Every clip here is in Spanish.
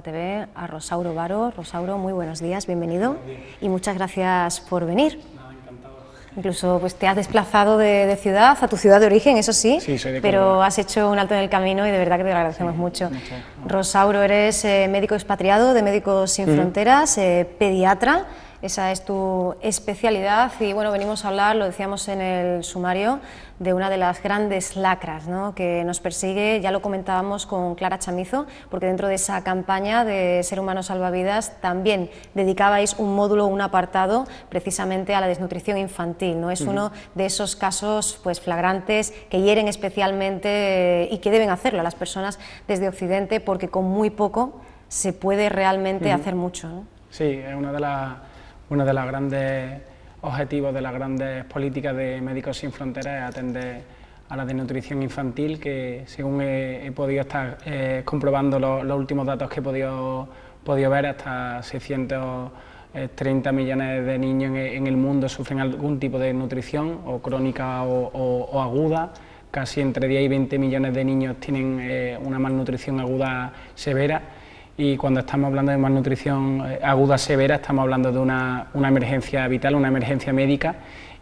TV, a Rosauro Varo. Rosauro, muy buenos días, bienvenido y muchas gracias por venir. Nada, encantado. Incluso pues, te has desplazado de ciudad a tu ciudad de origen, eso sí, Sí, soy de pero Córdoba. has hecho un alto en el camino y de verdad que te lo agradecemos mucho. muchas gracias. Rosauro, eres médico expatriado de Médicos Sin Fronteras, pediatra. Esa es tu especialidad y bueno, venimos a hablar, lo decíamos en el sumario, de una de las grandes lacras, ¿no?, que nos persigue. Ya lo comentábamos con Clara Chamizo, porque dentro de esa campaña de Ser Humano Salvavidas también dedicabais un módulo, un apartado precisamente a la desnutrición infantil, ¿no? Es uno de esos casos pues flagrantes que hieren especialmente y que deben hacerlo a las personas desde Occidente, porque con muy poco se puede realmente hacer mucho, ¿no? Sí, es uno de los grandes objetivos de las grandes políticas de Médicos Sin Fronteras, es atender a la desnutrición infantil, que según he podido estar comprobando los últimos datos que he podido ver, hasta 630 millones de niños en el mundo sufren algún tipo de desnutrición, o crónica o aguda. Casi entre 10 y 20 millones de niños tienen una malnutrición aguda severa. Y cuando estamos hablando de malnutrición aguda severa, estamos hablando de una emergencia vital, una emergencia médica,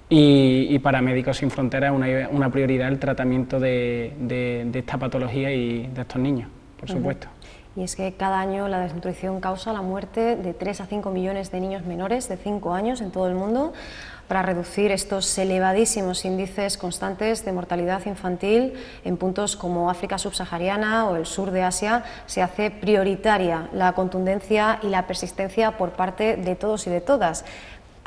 y para Médicos Sin Fronteras es una prioridad el tratamiento de esta patología y de estos niños, por supuesto. Y es que cada año la desnutrición causa la muerte de 3 a 5 millones de niños menores de 5 años en todo el mundo. Para reducir estos elevadísimos índices constantes de mortalidad infantil en puntos como África subsahariana o el sur de Asia, se hace prioritaria la contundencia y la persistencia por parte de todos y de todas.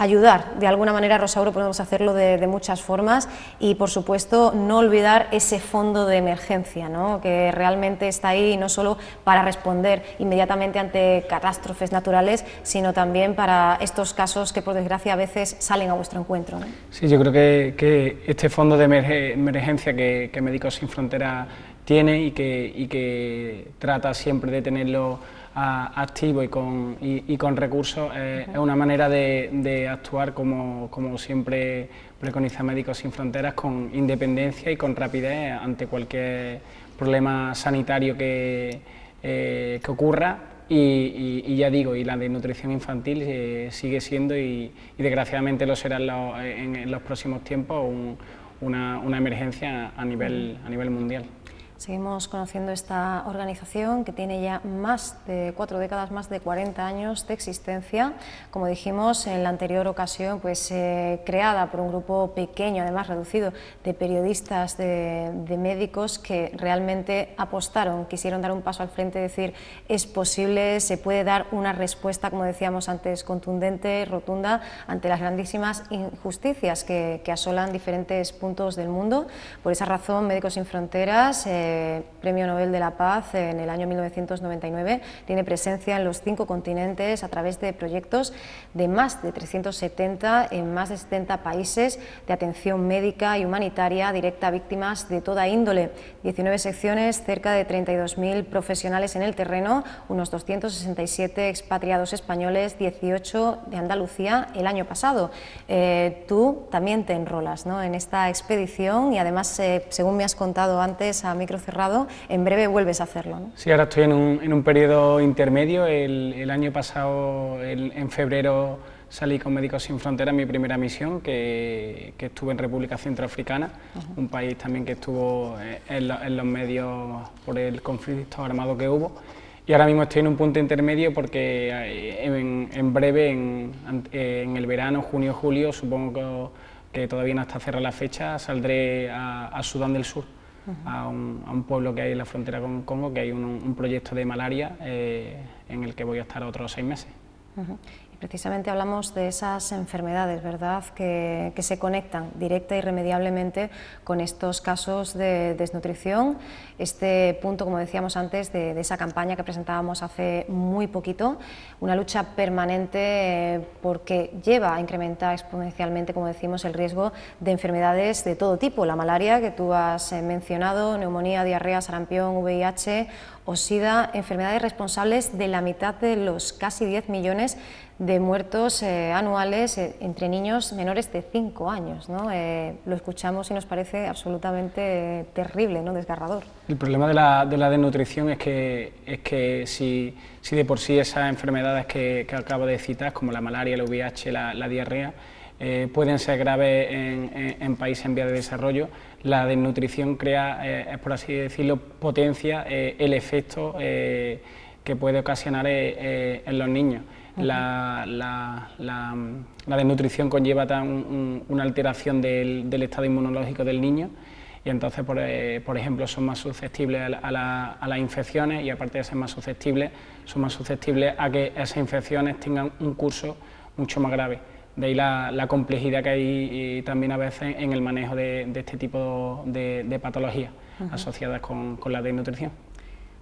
Ayudar, de alguna manera, Rosauro, podemos hacerlo de muchas formas y, por supuesto, no olvidar ese fondo de emergencia, ¿no?, que realmente está ahí no solo para responder inmediatamente ante catástrofes naturales, sino también para estos casos que, por desgracia, a veces salen a vuestro encuentro, ¿no? Sí, yo creo que este fondo de emergencia que Médicos Sin Fronteras tiene y que trata siempre de tenerlo activo y con recursos, es una manera de actuar como siempre preconiza Médicos Sin Fronteras, con independencia y con rapidez ante cualquier problema sanitario que ocurra. Y ya digo, y la desnutrición infantil sigue siendo y desgraciadamente lo será en los próximos tiempos una emergencia a nivel mundial. Seguimos conociendo esta organización que tiene ya más de 4 décadas, más de 40 años de existencia. Como dijimos en la anterior ocasión, pues creada por un grupo pequeño, además reducido, de periodistas, de médicos que realmente apostaron, quisieron dar un paso al frente y decir: es posible, se puede dar una respuesta, como decíamos antes, contundente, rotunda, ante las grandísimas injusticias que asolan diferentes puntos del mundo. Por esa razón, Médicos Sin Fronteras, Premio Nobel de la Paz en el año 1999, tiene presencia en los 5 continentes a través de proyectos de más de 370 en más de 70 países de atención médica y humanitaria directa a víctimas de toda índole. 19 secciones, cerca de 32.000 profesionales en el terreno, unos 267 expatriados españoles, 18 de Andalucía el año pasado. Tú también te enrolas, ¿no?, en esta expedición y además, según me has contado antes a micro cerrado, en breve vuelves a hacerlo, ¿no? Sí, ahora estoy en un periodo intermedio. El año pasado, en febrero, salí con Médicos Sin Fronteras, mi primera misión, que estuve en República Centroafricana, un país también que estuvo en los medios por el conflicto armado que hubo. Y ahora mismo estoy en un punto intermedio porque en breve, en el verano, junio, julio, supongo que todavía no está cerrada la fecha, saldré a Sudán del Sur. A un pueblo que hay en la frontera con Congo, que hay un proyecto de malaria en el que voy a estar otros 6 meses. Y precisamente hablamos de esas enfermedades, ¿verdad?, que se conectan directa y irremediablemente con estos casos de desnutrición. Este punto, como decíamos antes, de esa campaña que presentábamos hace muy poquito, una lucha permanente porque lleva a incrementar exponencialmente, como decimos, el riesgo de enfermedades de todo tipo. La malaria, que tú has mencionado, neumonía, diarrea, sarampión, VIH o SIDA, enfermedades responsables de la mitad de los casi 10 millones de de muertos anuales entre niños menores de 5 años, ¿no? Lo escuchamos y nos parece absolutamente terrible, ¿no? Desgarrador. El problema de la desnutrición es que si de por sí esas enfermedades que acabo de citar, como la malaria, el VIH, la diarrea, pueden ser graves en países en vías de desarrollo, la desnutrición crea, por así decirlo, potencia el efecto que puede ocasionar en los niños. La desnutrición conlleva una alteración del estado inmunológico del niño, y entonces, por ejemplo, son más susceptibles a las infecciones, y aparte de ser más susceptibles, son más susceptibles a que esas infecciones tengan un curso mucho más grave. De ahí la complejidad que hay también a veces en el manejo de este tipo de patologías asociadas con la desnutrición.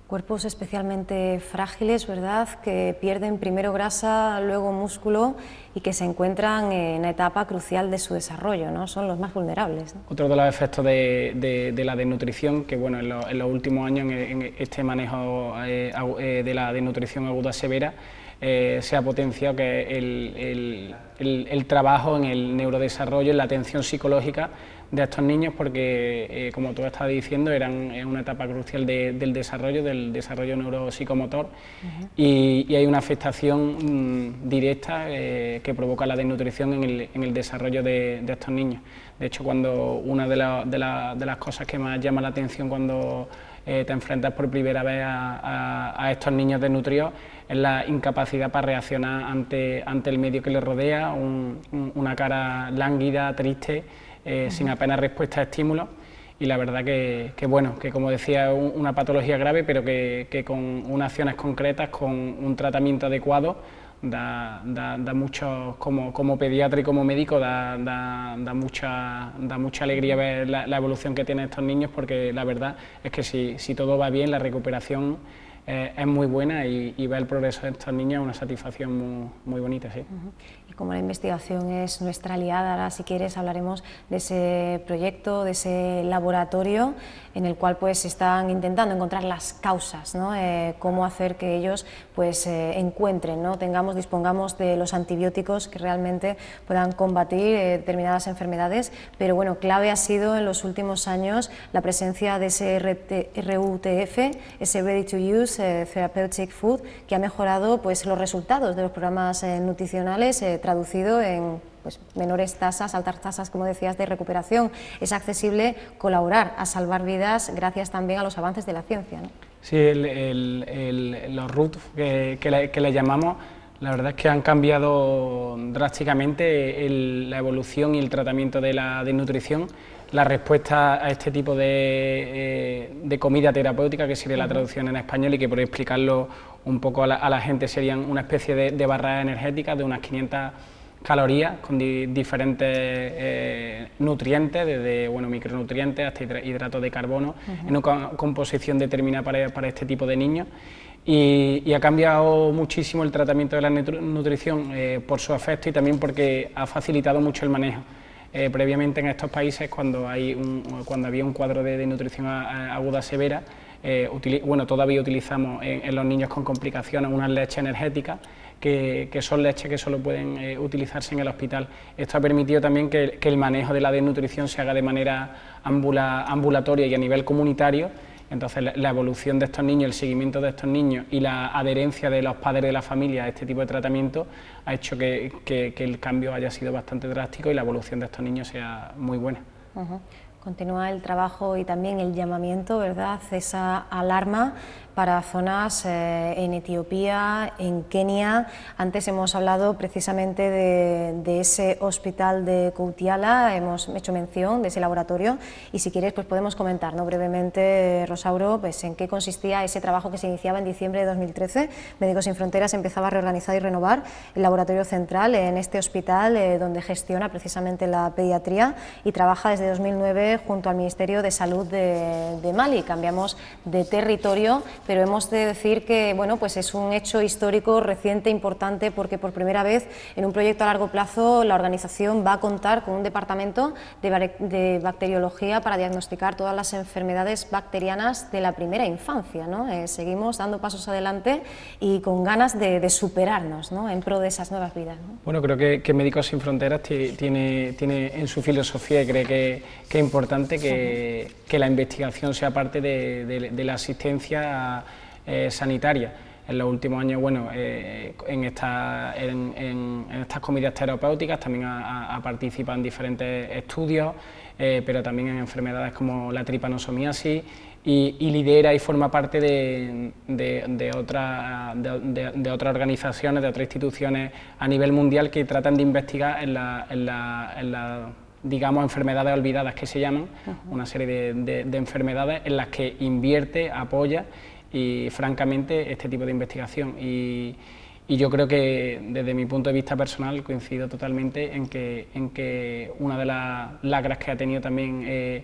Cuerpos especialmente frágiles, ¿verdad?, que pierden primero grasa, luego músculo y que se encuentran en una etapa crucial de su desarrollo, ¿no? Son los más vulnerables, ¿no? Otro de los efectos de la desnutrición, que bueno, en los últimos años en este manejo de la desnutrición aguda severa, se ha potenciado que el trabajo en el neurodesarrollo, en la atención psicológica de estos niños, porque como tú estabas diciendo, eran en una etapa crucial del desarrollo neuropsicomotor, y hay una afectación directa que provoca la desnutrición en el desarrollo de estos niños. De hecho, una de las cosas que más llama la atención cuando te enfrentas por primera vez a estos niños desnutridos es la incapacidad para reaccionar ante el medio que les rodea, una cara lánguida, triste, sin apenas respuesta a estímulos, y la verdad que como decía, es una patología grave, pero que con unas acciones concretas, con un tratamiento adecuado, da mucho, como pediatra y como médico, da mucha alegría ver la evolución que tienen estos niños, porque la verdad es que si todo va bien, la recuperación es muy buena, y ver el progreso de estos niños es una satisfacción muy bonita, sí. Y como la investigación es nuestra aliada, ahora si quieres hablaremos de ese proyecto, de ese laboratorio en el cual pues están intentando encontrar las causas, ¿no? Cómo hacer que ellos pues encuentren, ¿no? Dispongamos de los antibióticos que realmente puedan combatir determinadas enfermedades, pero bueno, clave ha sido en los últimos años la presencia de ese RUTF, ese Ready to Use Therapeutic Food, que ha mejorado pues los resultados de los programas nutricionales, traducido en pues menores tasas, altas tasas, como decías, de recuperación. Es accesible colaborar a salvar vidas gracias también a los avances de la ciencia, ¿no? Sí, los RUT que le llamamos, la verdad es que han cambiado drásticamente la evolución y el tratamiento de la desnutrición. La respuesta a este tipo de comida terapéutica, que sería la traducción en español, y que por explicarlo un poco a la gente serían una especie de barras energéticas de unas 500 calorías con diferentes nutrientes, desde micronutrientes hasta hidratos de carbono, en una composición determinada para este tipo de niños. Y ha cambiado muchísimo el tratamiento de la nutrición por su efecto, y también porque ha facilitado mucho el manejo. Previamente en estos países, cuando había un cuadro de desnutrición aguda severa, todavía utilizamos en los niños con complicaciones unas leches energéticas, que son leches que solo pueden utilizarse en el hospital. Esto ha permitido también que el manejo de la desnutrición se haga de manera ambulatoria y a nivel comunitario. Entonces, la evolución de estos niños, el seguimiento de estos niños y la adherencia de los padres de la familia a este tipo de tratamiento ha hecho que el cambio haya sido bastante drástico y la evolución de estos niños sea muy buena. Continúa el trabajo y también el llamamiento, ¿verdad?, esa alarma para zonas en Etiopía, en Kenia. Antes hemos hablado precisamente de ese hospital de Koutiala, hemos hecho mención de ese laboratorio, y si quieres pues podemos comentar, ¿no?, brevemente, Rosauro, pues en qué consistía ese trabajo que se iniciaba en diciembre de 2013. Médicos Sin Fronteras empezaba a reorganizar y renovar el laboratorio central en este hospital, donde gestiona precisamente la pediatría, y trabaja desde 2009 fue junto al Ministerio de Salud de Mali. Cambiamos de territorio, pero hemos de decir que bueno, pues es un hecho histórico reciente, importante, porque por primera vez en un proyecto a largo plazo la organización va a contar con un departamento de bacteriología para diagnosticar todas las enfermedades bacterianas de la primera infancia, ¿no? Seguimos dando pasos adelante y con ganas de superarnos, ¿no?, en pro de esas nuevas vidas, ¿no? Bueno, creo que Médicos Sin Fronteras tiene en su filosofía, y cree que es importante que la investigación sea parte de la asistencia sanitaria. En los últimos años, bueno, en estas comidas terapéuticas también ha participado en diferentes estudios, pero también en enfermedades como la tripanosomiasis, y lidera y forma parte de otras organizaciones, de otras instituciones a nivel mundial que tratan de investigar digamos, enfermedades olvidadas, que se llaman, una serie de enfermedades en las que invierte, apoya, y francamente este tipo de investigación, y yo creo que desde mi punto de vista personal coincido totalmente en que una de las lacras que ha tenido también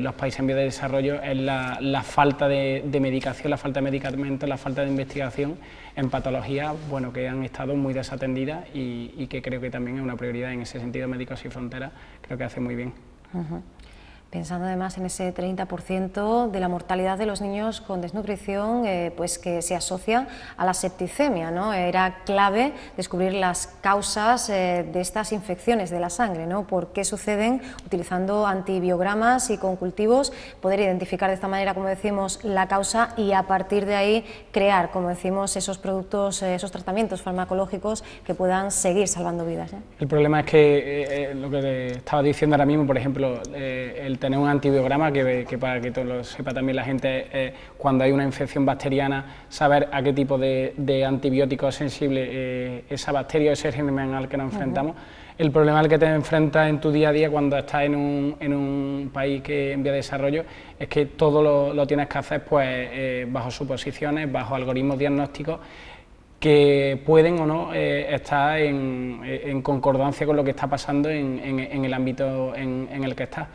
los países en vías de desarrollo es la falta de medicación, la falta de medicamentos, la falta de investigación en patologías, bueno, que han estado muy desatendidas, y que creo que también es una prioridad. En ese sentido, Médicos Sin Fronteras creo que hace muy bien. Pensando además en ese 30% de la mortalidad de los niños con desnutrición, pues que se asocia a la septicemia, ¿no? Era clave descubrir las causas de estas infecciones de la sangre, ¿no? ¿Por qué suceden? Utilizando antibiogramas y con cultivos, poder identificar de esta manera, como decimos, la causa, y a partir de ahí crear, como decimos, esos productos, esos tratamientos farmacológicos que puedan seguir salvando vidas, ¿eh? El problema es que lo que le estaba diciendo ahora mismo, por ejemplo, el tener un antibiograma, que para que todo lo sepa también la gente, cuando hay una infección bacteriana, saber a qué tipo de antibiótico es sensible esa bacteria o ese germen al que nos enfrentamos. El problema al que te enfrentas en tu día a día cuando estás en un país que en vía de desarrollo es que todo lo tienes que hacer pues bajo suposiciones, bajo algoritmos diagnósticos que pueden o no estar en concordancia con lo que está pasando en el ámbito en el que estás.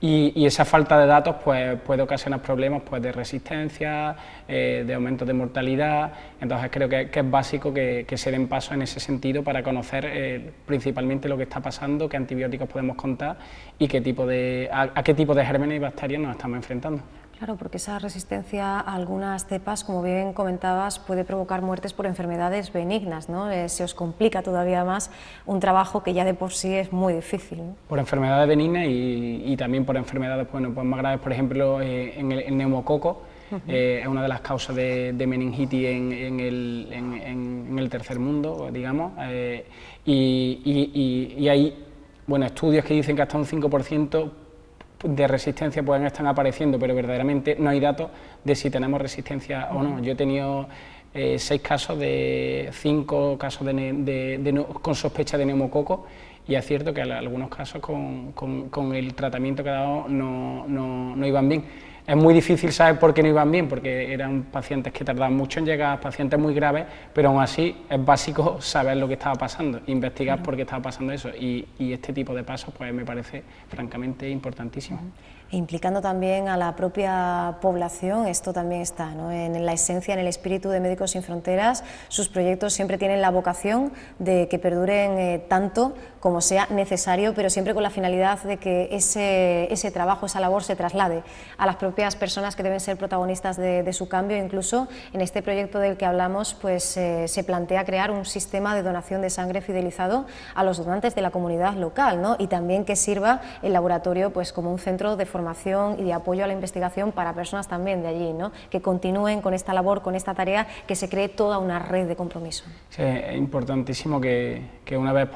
Y esa falta de datos pues puede ocasionar problemas pues de resistencia, de aumento de mortalidad. Entonces creo que es básico que se den pasos en ese sentido para conocer principalmente lo que está pasando, qué antibióticos podemos contar y a qué tipo de gérmenes y bacterias nos estamos enfrentando. Claro, porque esa resistencia a algunas cepas, como bien comentabas, puede provocar muertes por enfermedades benignas, ¿no? Se os complica todavía más un trabajo que ya de por sí es muy difícil, ¿no? Por enfermedades benignas y también por enfermedades pues más graves, por ejemplo, en el neumococo. Es una de las causas de meningitis en el tercer mundo, digamos, y hay estudios que dicen que hasta un 5% de resistencia pueden estar apareciendo, pero verdaderamente no hay datos de si tenemos resistencia o no. Yo he tenido 5 casos con sospecha de neumococo, y es cierto que algunos casos con el tratamiento que he dado no iban bien. Es muy difícil saber por qué no iban bien, porque eran pacientes que tardaban mucho en llegar, pacientes muy graves, pero aún así es básico saber lo que estaba pasando, investigar por qué estaba pasando eso, y este tipo de pasos pues me parece francamente importantísimo. Implicando también a la propia población, esto también está, ¿no?, en la esencia, en el espíritu de Médicos Sin Fronteras. Sus proyectos siempre tienen la vocación de que perduren tanto como sea necesario, pero siempre con la finalidad de que ese trabajo, esa labor se traslade a las propias personas que deben ser protagonistas de su cambio. Incluso en este proyecto del que hablamos pues se plantea crear un sistema de donación de sangre fidelizado a los donantes de la comunidad local, ¿no?, y también que sirva el laboratorio pues como un centro de formación y de apoyo a la investigación para personas también de allí, ¿no?, que continúen con esta labor, con esta tarea, que se cree toda una red de compromiso. Sí, es importantísimo que una vez,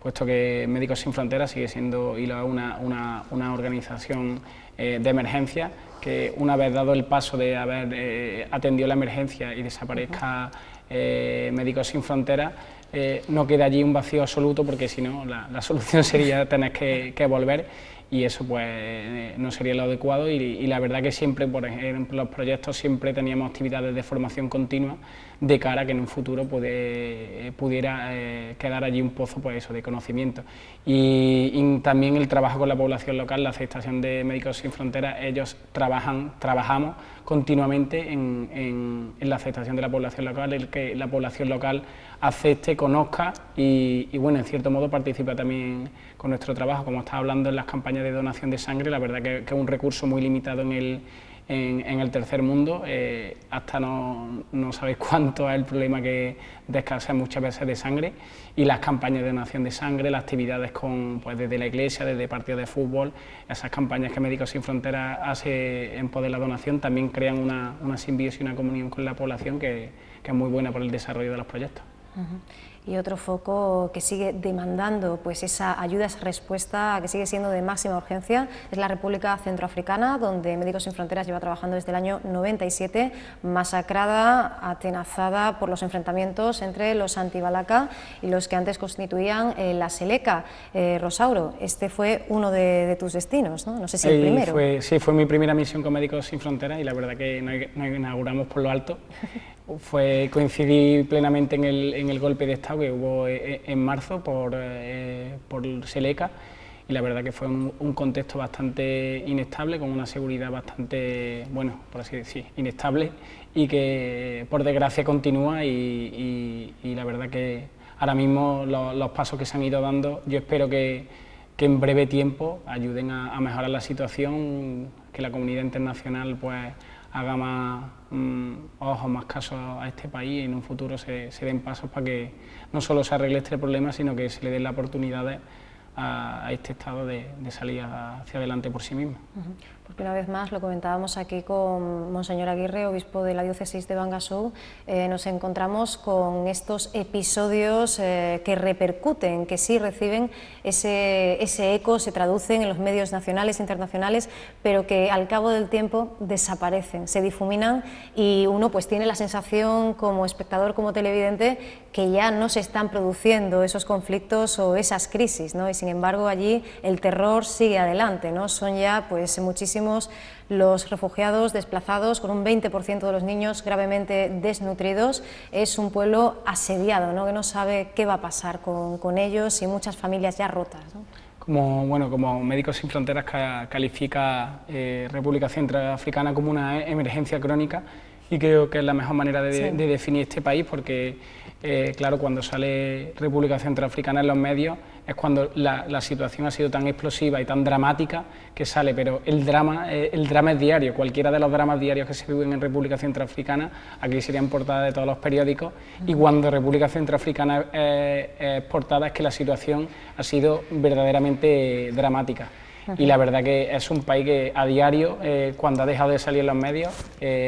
puesto que Médicos Sin Fronteras sigue siendo y lo es una organización de emergencia, que una vez dado el paso de haber atendido la emergencia y desaparezca Médicos Sin Fronteras, no queda allí un vacío absoluto, porque si no la solución sería tener que volver, y eso pues no sería lo adecuado, y la verdad que siempre, por ejemplo, los proyectos siempre teníamos actividades de formación continua de cara a que en un futuro pudiera quedar allí un pozo, pues eso, de conocimiento. Y también el trabajo con la población local, la aceptación de Médicos Sin Fronteras, ellos trabajamos continuamente en la aceptación de la población local, el que la población local acepte, conozca y bueno, en cierto modo participa también con nuestro trabajo, como estaba hablando en las campañas de donación de sangre. La verdad que es un recurso muy limitado en el tercer mundo, hasta no sabéis cuánto es el problema de escasez muchas veces de sangre, y las campañas de donación de sangre, las actividades pues desde la iglesia, desde partidos de fútbol, esas campañas que Médicos Sin Fronteras hace en poder de la donación también crean una simbiosis y una comunión con la población que es muy buena para el desarrollo de los proyectos. Y otro foco que sigue demandando pues esa ayuda, esa respuesta que sigue siendo de máxima urgencia es la República Centroafricana, donde Médicos Sin Fronteras lleva trabajando desde el año 97, masacrada, atenazada por los enfrentamientos entre los anti-Balaka y los que antes constituían la Seleka. Rosauro, este fue uno de tus destinos, ¿no? No sé si el primero. Sí, fue mi primera misión con Médicos Sin Fronteras, y la verdad que nos inauguramos por lo alto. Coincidí plenamente en el golpe de Estado que hubo en marzo por Seleka, y la verdad que fue un contexto bastante inestable, con una seguridad bastante, bueno, por así decir, inestable, y que por desgracia continúa, y la verdad que ahora mismo los pasos que se han ido dando, yo espero que en breve tiempo ayuden a mejorar la situación, que la comunidad internacional pues haga más ojos, más caso a este país, y en un futuro se den pasos para que no solo se arregle este problema, sino que se le den las oportunidades a este Estado de salir hacia adelante por sí mismo. Porque una vez más, lo comentábamos aquí con Monseñor Aguirre, obispo de la diócesis de Bangassou, nos encontramos con estos episodios que repercuten, que sí reciben ese eco, se traducen en los medios nacionales e internacionales, pero que al cabo del tiempo desaparecen, se difuminan, y uno pues tiene la sensación como espectador, como televidente, que ya no se están produciendo esos conflictos o esas crisis, ¿no? Y sin embargo allí el terror sigue adelante, ¿no? Son ya pues muchísimos los refugiados desplazados, con un 20% de los niños gravemente desnutridos. Es un pueblo asediado, ¿no? Que no sabe qué va a pasar con ellos, y muchas familias ya rotas, ¿no? Como Médicos Sin Fronteras califica República Centroafricana como una emergencia crónica, y creo que es la mejor manera de definir este país, porque claro, cuando sale República Centroafricana en los medios es cuando la situación ha sido tan explosiva y tan dramática que sale, pero el drama es diario. Cualquiera de los dramas diarios que se viven en República Centroafricana aquí serían portadas de todos los periódicos, y cuando República Centroafricana es portada es que la situación ha sido verdaderamente dramática. Y la verdad que es un país que a diario, cuando ha dejado de salir en los medios,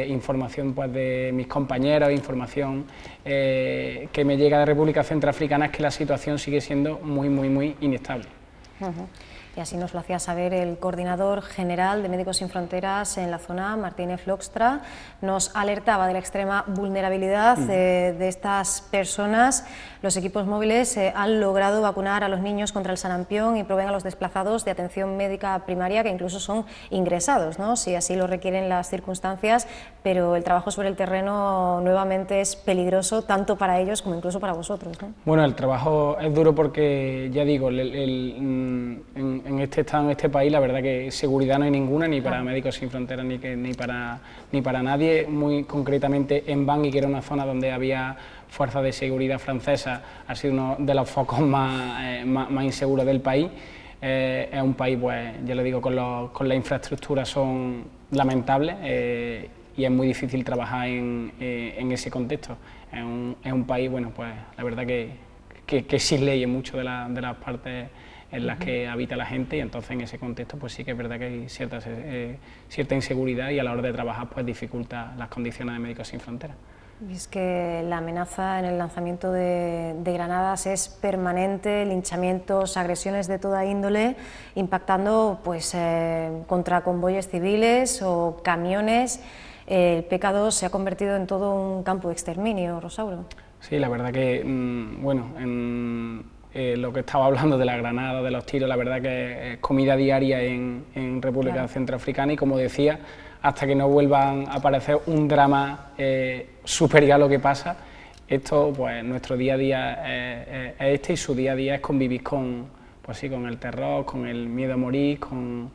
información pues de mis compañeros, información que me llega de República Centroafricana, es que la situación sigue siendo muy inestable. Y así nos lo hacía saber el coordinador general de Médicos Sin Fronteras en la zona, Martínez Loxtra. Nos alertaba de la extrema vulnerabilidad de estas personas. Los equipos móviles han logrado vacunar a los niños contra el sarampión y proveen a los desplazados de atención médica primaria, que incluso son ingresados, ¿no?, si así lo requieren las circunstancias, pero el trabajo sobre el terreno nuevamente es peligroso, tanto para ellos como incluso para vosotros, ¿no? Bueno, el trabajo es duro porque, ya digo, en este estado, en este país, la verdad que seguridad no hay ninguna, ni para Médicos Sin Fronteras ni para nadie. Muy concretamente en Bangui, que era una zona donde había fuerzas de seguridad francesas, ha sido uno de los focos más inseguros del país. Es un país, pues ya lo digo, con la infraestructura son lamentables, y es muy difícil trabajar en ese contexto. Es un país, bueno, pues la verdad que sin ley en muchas de las partes en las que habita la gente, y entonces en ese contexto pues sí que es verdad que hay cierta inseguridad, y a la hora de trabajar pues dificulta las condiciones de Médicos Sin Fronteras. Y es que la amenaza en el lanzamiento de granadas es permanente, linchamientos, agresiones de toda índole, impactando pues contra convoyes civiles o camiones. El P-K2 se ha convertido en todo un campo de exterminio, Rosauro. Sí, la verdad que, bueno, lo que estaba hablando de la granada, de los tiros, la verdad que es comida diaria en República Centroafricana, y como decía, hasta que no vuelvan a aparecer un drama superior a lo que pasa, esto, pues nuestro día a día es este, y su día a día es convivir con el terror, con el miedo a morir, con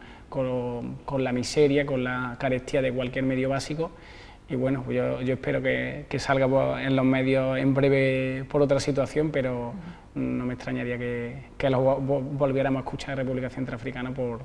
la miseria, con la carestía de cualquier medio básico. Y bueno, yo espero que salga en los medios en breve por otra situación, pero no me extrañaría que lo volviéramos a escuchar en República Centroafricana por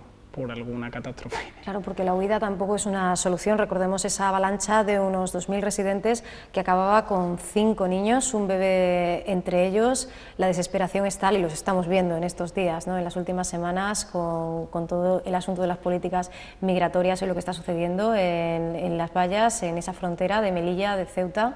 alguna catástrofe. Claro, porque la huida tampoco es una solución. Recordemos esa avalancha de unos 2000 residentes que acababa con 5 niños, un bebé entre ellos. La desesperación es tal, y los estamos viendo en estos días, ¿no?, en las últimas semanas, con todo el asunto de las políticas migratorias y lo que está sucediendo en las vallas, en esa frontera de Melilla, de Ceuta,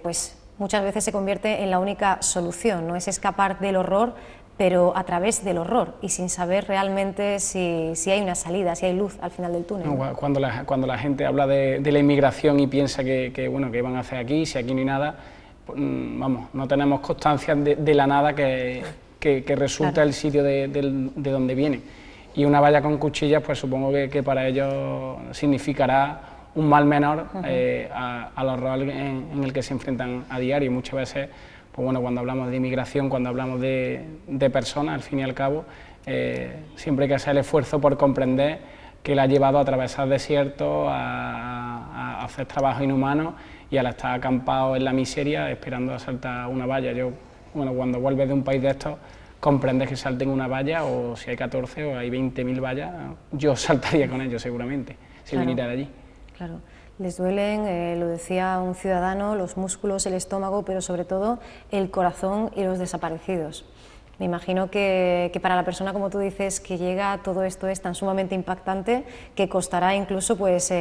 pues muchas veces se convierte en la única solución, ¿no? Es escapar del horror, pero a través del horror y sin saber realmente si hay una salida, si hay luz al final del túnel. No, cuando la gente habla de la inmigración y piensa que van a hacer aquí, si aquí no hay nada, pues, vamos, no tenemos constancia de la nada que resulta el sitio de donde vienen. Y una valla con cuchillas, pues supongo que para ellos significará un mal menor al horror en el que se enfrentan a diario. Y muchas veces, pues bueno, cuando hablamos de inmigración, cuando hablamos de personas, al fin y al cabo, siempre hay que hacer el esfuerzo por comprender que la ha llevado a atravesar desiertos, a hacer trabajo inhumano y al estar acampado en la miseria esperando a saltar una valla. Cuando vuelves de un país de estos, comprendes que salten una valla, o si hay 14 o hay 20.000 vallas, yo saltaría con ellos seguramente, si viniera de allí. Claro. Les duelen, lo decía un ciudadano, los músculos, el estómago, pero sobre todo el corazón y los desaparecidos. Me imagino que para la persona, como tú dices, que llega, todo esto es tan sumamente impactante que costará incluso pues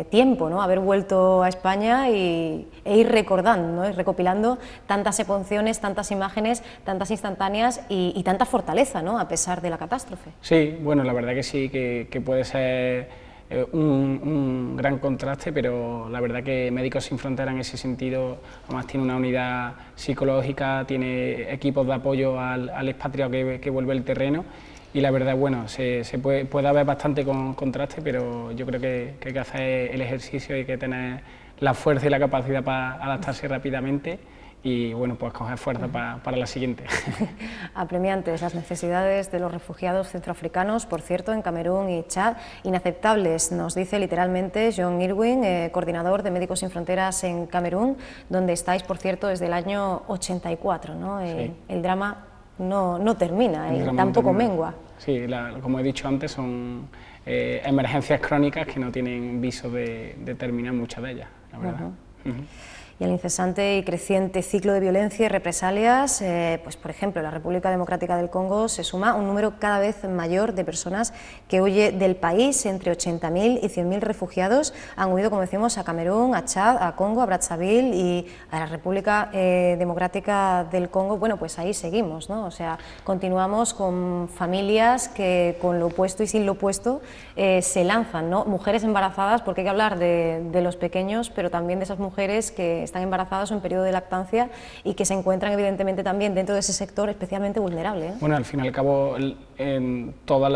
tiempo, ¿no?, haber vuelto a España e ir recordando, ¿no?, y recopilando tantas emociones, tantas imágenes, tantas instantáneas y tanta fortaleza, ¿no?, a pesar de la catástrofe. Sí, bueno, la verdad que sí, que puede ser un gran contraste, pero la verdad que Médicos Sin Fronteras en ese sentido además tiene una unidad psicológica, tiene equipos de apoyo al expatriado que vuelve al terreno, y la verdad, bueno, se puede haber bastante contraste, pero yo creo que hay que hacer el ejercicio, hay que tener la fuerza y la capacidad para adaptarse rápidamente y bueno, pues coger fuerza para la siguiente. Apremiantes las necesidades de los refugiados centroafricanos, por cierto, en Camerún y Chad, inaceptables, nos dice literalmente John Irwin, coordinador de Médicos Sin Fronteras en Camerún, donde estáis, por cierto, desde el año 84, ¿no? Sí. El drama no termina, tampoco mengua. Sí, como he dicho antes, son emergencias crónicas que no tienen viso de terminar, muchas de ellas, la verdad. Y el incesante y creciente ciclo de violencia y represalias, pues por ejemplo, en la República Democrática del Congo se suma un número cada vez mayor de personas que huye del país. Entre 80.000 y 100.000 refugiados han huido, como decimos, a Camerún, a Chad, a Congo, a Brazzaville y a la República Democrática del Congo. Bueno, pues ahí seguimos, ¿no? O sea, continuamos con familias que con lo opuesto y sin lo opuesto se lanzan, ¿no? Mujeres embarazadas, porque hay que hablar de los pequeños, pero también de esas mujeres que están embarazadas o en periodo de lactancia y que se encuentran evidentemente también dentro de ese sector especialmente vulnerable, ¿eh? Bueno, al fin y al cabo todos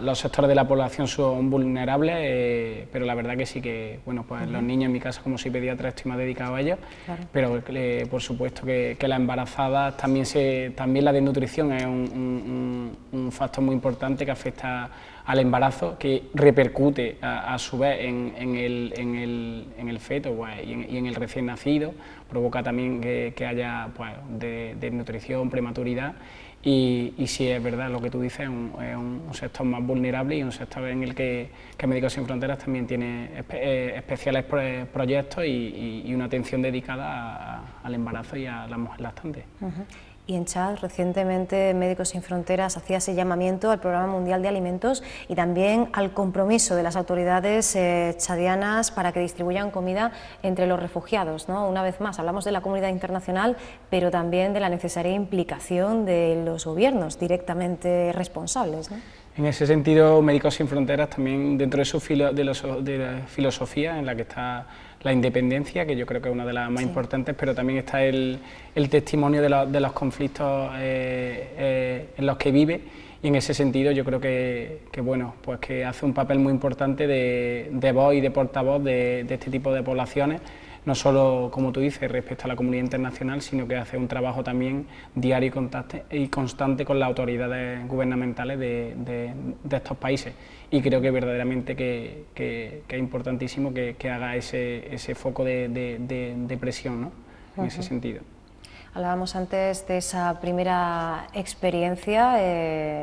los sectores de la población son vulnerables, pero la verdad que sí que, bueno, pues los niños, en mi caso como soy pediatra estoy más dedicado a ellos, claro. Pero por supuesto que las embarazadas también la desnutrición es un factor muy importante que afecta al embarazo, que repercute a su vez en el feto, pues, y en el recién nacido, provoca también que haya pues, desnutrición, prematuridad, y sí es verdad lo que tú dices, es un sector más vulnerable y un sector en el que Médicos Sin Fronteras también tiene especiales proyectos y una atención dedicada al embarazo y a la mujer lactante. Y en Chad, recientemente Médicos Sin Fronteras hacía ese llamamiento al Programa Mundial de Alimentos y también al compromiso de las autoridades chadianas para que distribuyan comida entre los refugiados, ¿no? Una vez más, hablamos de la comunidad internacional, pero también de la necesaria implicación de los gobiernos directamente responsables, ¿no? En ese sentido, Médicos Sin Fronteras también, dentro de su de la filosofía en la que está la independencia, que yo creo que es una de las más importantes, pero también está el testimonio de los conflictos en los que vive, y en ese sentido yo creo que bueno, pues que hace un papel muy importante de voz y de portavoz de este tipo de poblaciones, no solo, como tú dices, respecto a la comunidad internacional, sino que hace un trabajo también diario y constante con las autoridades gubernamentales de estos países. Y creo que verdaderamente que es importantísimo que haga ese foco de presión, ¿no? En ese sentido. Hablábamos antes de esa primera experiencia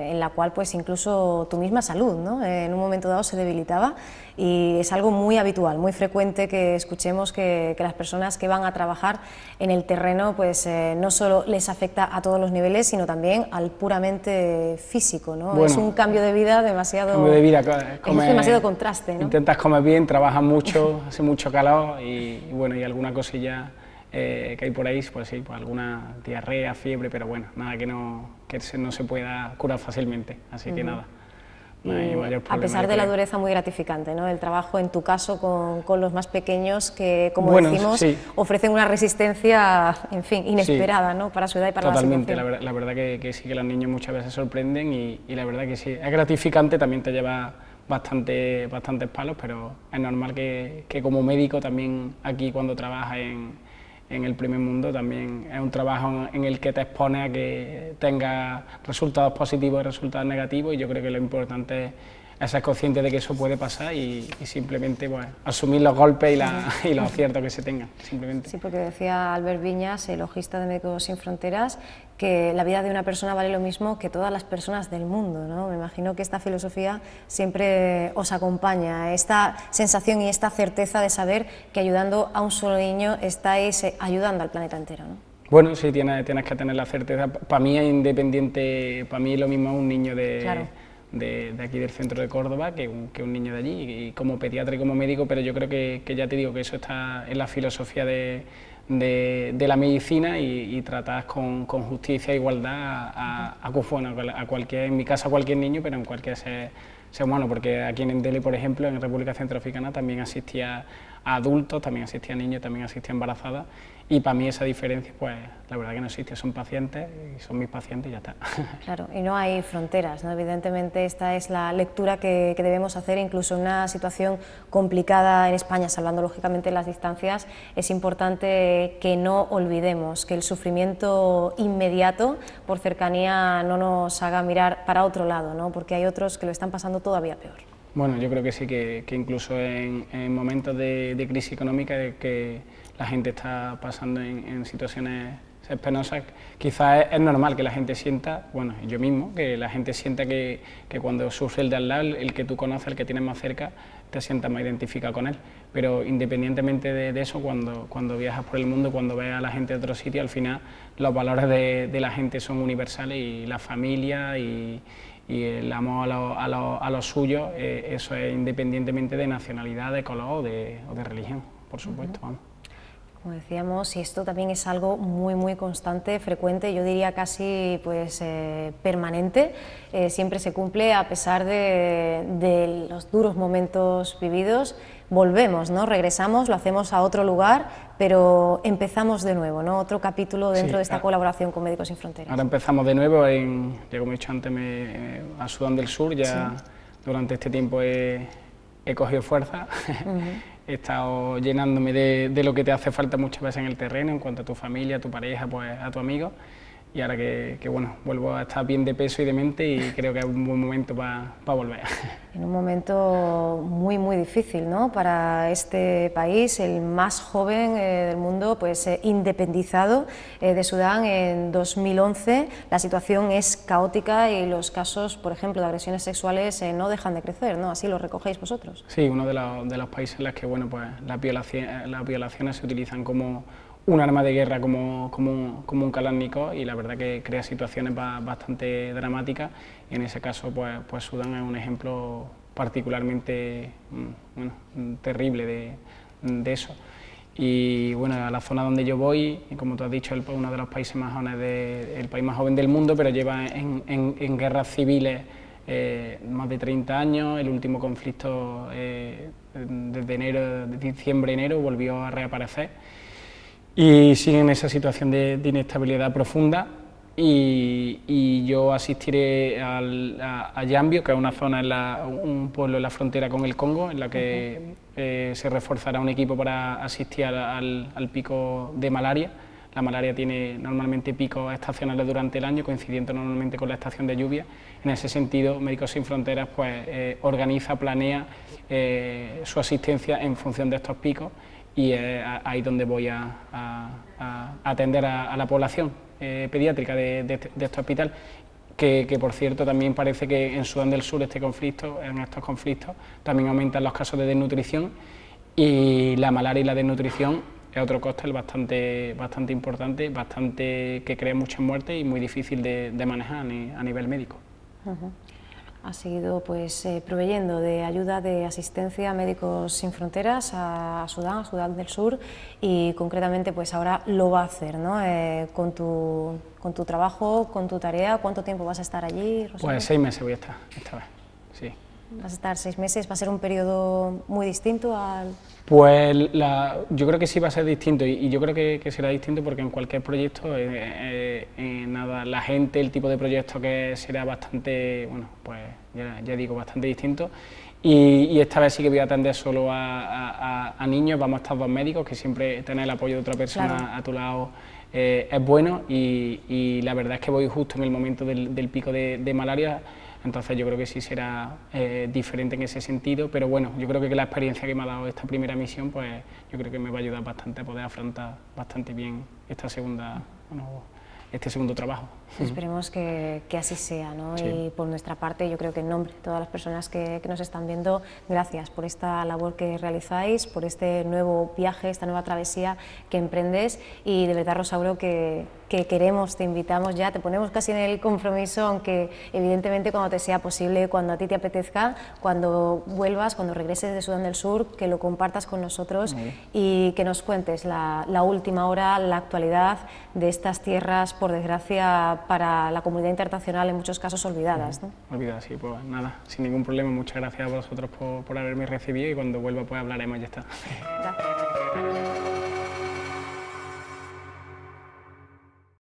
en la cual pues incluso tu misma salud, ¿no? En un momento dado se debilitaba, y es algo muy habitual, muy frecuente que escuchemos que las personas que van a trabajar en el terreno pues no solo les afecta a todos los niveles, sino también al puramente físico, ¿no? Bueno, es un cambio de vida demasiado, demasiado contraste, ¿no? Intentas comer bien, trabajas mucho, hace mucho calor y bueno, y alguna cosilla que hay por ahí, pues sí, pues alguna diarrea, fiebre, pero bueno, nada que no se pueda curar fácilmente, así que nada. No hay mayor problema, a pesar de la dureza, muy gratificante, ¿no? El trabajo en tu caso con los más pequeños que, como decimos, ofrecen una resistencia, en fin, inesperada, ¿no? Para su edad y para la situación. Totalmente, la verdad que sí, que los niños muchas veces sorprenden y la verdad que sí, es gratificante, también te lleva bastantes palos, pero es normal que como médico también aquí cuando trabajas en el primer mundo también es un trabajo en el que te expones a que tenga resultados positivos y resultados negativos, y yo creo que lo importante es ser consciente de que eso puede pasar y simplemente pues, asumir los golpes y los aciertos que se tengan, simplemente. Sí, porque decía Albert Viñas, el logista de Médicos Sin Fronteras, que la vida de una persona vale lo mismo que todas las personas del mundo, ¿no? Me imagino que esta filosofía siempre os acompaña, esta sensación y esta certeza de saber que ayudando a un solo niño estáis ayudando al planeta entero, ¿no? Bueno, sí, tienes que tener la certeza. Para mí es independiente, para mí es lo mismo un niño de aquí del centro de Córdoba que un niño de allí, y como pediatra y como médico, pero yo creo que ya te digo que eso está en la filosofía de la medicina, y tratas con justicia e igualdad a cualquier, en mi caso a cualquier niño, pero en cualquier ser humano, porque aquí en Ndele, por ejemplo, en República Centroafricana, también asistía a adultos, también asistía a niños, también asistía a embarazadas, y para mí esa diferencia, pues la verdad que no existe, son pacientes y son mis pacientes y ya está. Claro, y no hay fronteras, ¿no? Evidentemente esta es la lectura que debemos hacer, incluso en una situación complicada en España, salvando lógicamente las distancias. Es importante que no olvidemos que el sufrimiento inmediato por cercanía no nos haga mirar para otro lado, ¿no? Porque hay otros que lo están pasando todavía peor. Bueno, yo creo que sí, que incluso en momentos de crisis económica que la gente está pasando en situaciones penosas, quizás es normal que la gente sienta, bueno, yo mismo, que la gente sienta que cuando sufre el de al lado, el que tú conoces, el que tienes más cerca, te sientas más identificado con él. Pero independientemente de eso, cuando viajas por el mundo, cuando ves a la gente de otro sitio, al final los valores de la gente son universales, y la familia y el amor a los suyos, eso es independientemente de nacionalidad, de color o de religión, por supuesto. Vamos. Como decíamos, y esto también es algo muy constante, frecuente, yo diría casi pues permanente, siempre se cumple a pesar de los duros momentos vividos. Volvemos, ¿no? Regresamos, lo hacemos a otro lugar, pero empezamos de nuevo, ¿no? Otro capítulo dentro de esta colaboración con Médicos Sin Fronteras. Ahora empezamos de nuevo, ya como he dicho antes, a Sudán del Sur, ya durante este tiempo he cogido fuerza. He estado llenándome de lo que te hace falta muchas veces en el terreno, en cuanto a tu familia, a tu pareja, pues a tu amigo, y ahora que bueno, vuelvo a estar bien de peso y de mente, y creo que es un buen momento para volver. En un momento muy difícil, ¿no? Para este país, el más joven del mundo, pues independizado de Sudán en 2011, la situación es caótica y los casos, por ejemplo, de agresiones sexuales no dejan de crecer, ¿no? Así lo recogéis vosotros. Sí, uno de los países en los que, bueno, pues las violaciones se utilizan como un arma de guerra, como un Kalashnikov, y la verdad que crea situaciones bastante dramáticas, y en ese caso pues Sudán es un ejemplo particularmente terrible de eso. Y bueno, a la zona donde yo voy, y como tú has dicho, uno de los países más jóvenes el país más joven del mundo, pero lleva en guerras civiles más de 30 años, el último conflicto desde diciembre-enero volvió a reaparecer y sigue en esa situación de inestabilidad profunda. Y yo asistiré a Yambio, que es una zona, un pueblo en la frontera con el Congo, en la que se reforzará un equipo para asistir al pico de malaria. La malaria tiene normalmente picos estacionales durante el año, coincidiendo normalmente con la estación de lluvia. En ese sentido, Médicos Sin Fronteras pues, organiza, planea su asistencia en función de estos picos y es ahí donde voy a atender a la población pediátrica de este hospital, que por cierto también parece que en Sudán del Sur en estos conflictos también aumentan los casos de desnutrición, y la malaria y la desnutrición es otro cóctel bastante importante, que crea muchas muertes y muy difícil de manejar a nivel médico. Ha seguido pues, proveyendo de ayuda, de asistencia a Médicos Sin Fronteras a Sudán del Sur, y concretamente pues ahora lo va a hacer, ¿no? Con tu trabajo, con tu tarea. ¿Cuánto tiempo vas a estar allí, Rosario? Pues 6 meses voy a estar esta vez, sí. Vas a estar 6 meses, ¿va a ser un periodo muy distinto al...? Pues yo creo que sí va a ser distinto, y yo creo que será distinto porque en cualquier proyecto, nada, la gente, el tipo de proyecto que será bastante, bueno, pues ya digo, bastante distinto, y esta vez sí que voy a atender solo a niños. Vamos a estar 2 médicos, que siempre tener el apoyo de otra persona, claro, a tu lado es bueno, y la verdad es que voy justo en el momento del pico de malaria. Entonces yo creo que sí será diferente en ese sentido, pero bueno, yo creo que la experiencia que me ha dado esta primera misión, pues yo creo que me va a ayudar bastante a poder afrontar bastante bien este segundo trabajo. Esperemos que así sea, ¿no? Sí. Y por nuestra parte, yo creo que en nombre de todas las personas que nos están viendo, gracias por esta labor que realizáis, por este nuevo viaje, esta nueva travesía que emprendes, y de verdad, Rosauro, que queremos, te invitamos ya, te ponemos casi en el compromiso, aunque evidentemente cuando te sea posible, cuando a ti te apetezca, cuando vuelvas, cuando regreses de Sudán del Sur, que lo compartas con nosotros y que nos cuentes la última hora, la actualidad de estas tierras, por desgracia, para la comunidad internacional en muchos casos olvidadas, ¿no? Olvidadas, sí, pues nada, sin ningún problema. Muchas gracias a vosotros por haberme recibido, y cuando vuelva pues hablaremos, ya está. Gracias.